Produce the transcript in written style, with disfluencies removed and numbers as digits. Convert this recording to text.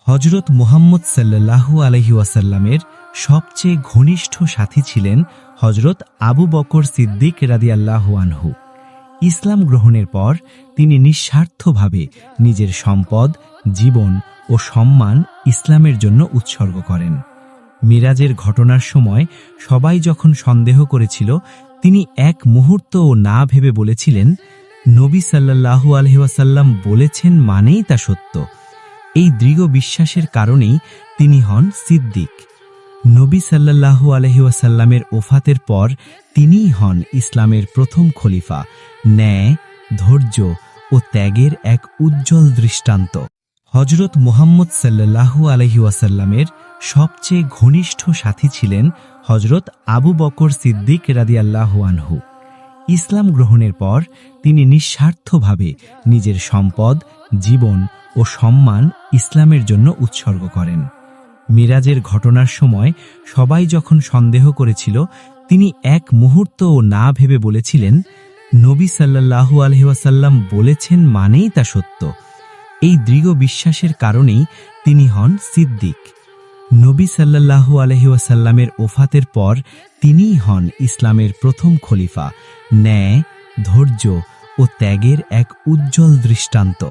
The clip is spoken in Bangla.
হজরত মুহাম্মদ সাল্লাল্লাহু আলাইহি ওয়াসাল্লামের সবচেয়ে ঘনিষ্ঠ সাথী ছিলেন হজরত আবু বকর সিদ্দিক রাদিয়াল্লাহু আনহু। ইসলাম গ্রহণের পর তিনি নিঃস্বার্থভাবে নিজের সম্পদ, জীবন ও সম্মান ইসলামের জন্য উৎসর্গ করেন। মিরাজের ঘটনার সময় সবাই যখন সন্দেহ করেছিল, তিনি এক মুহূর্তও না ভেবে বলেছিলেন, নবী সাল্লাল্লাহু আলাইহি ওয়াসাল্লাম বলেছেন মানেই তা সত্য। এই দৃঢ় বিশ্বাসের কারণেই তিনি হন সিদ্দিক। নবী সাল্লাল্লাহু আলাইহি ওয়াসাল্লামের ওফাতের পর তিনিই হন ইসলামের প্রথম খলিফা, ন্যায়, ধৈর্য ও ত্যাগের এক উজ্জ্বল দৃষ্টান্ত। হজরত মুহাম্মদ সাল্লাল্লাহু আলাইহি ওয়াসাল্লামের সবচেয়ে ঘনিষ্ঠ সাথী ছিলেন হজরত আবু বকর সিদ্দিক রাদিয়াল্লাহু আনহু। ইসলাম গ্রহণের পর তিনি নিঃস্বার্থভাবে নিজের সম্পদ, জীবন ও সম্মান ইসলামের জন্য উৎসর্গ করেন। মিরাজের ঘটনার সময় সবাই যখন সন্দেহ করেছিল, তিনি এক মুহূর্তও না ভেবে বলেছিলেন, নবী সাল্লাল্লাহু আলাইহি ওয়াসাল্লাম বলেছেন মানেই তা সত্য। এই দৃঢ় বিশ্বাসের কারণেই তিনি হন সিদ্দিক। নবী সাল্লাল্লাহু আলাইহি ওয়াসাল্লামের ওফাতের পর তিনিই হন ইসলামের প্রথম খলিফা, ন্যায়, ধৈর্য ও ত্যাগের এক উজ্জ্বল দৃষ্টান্ত।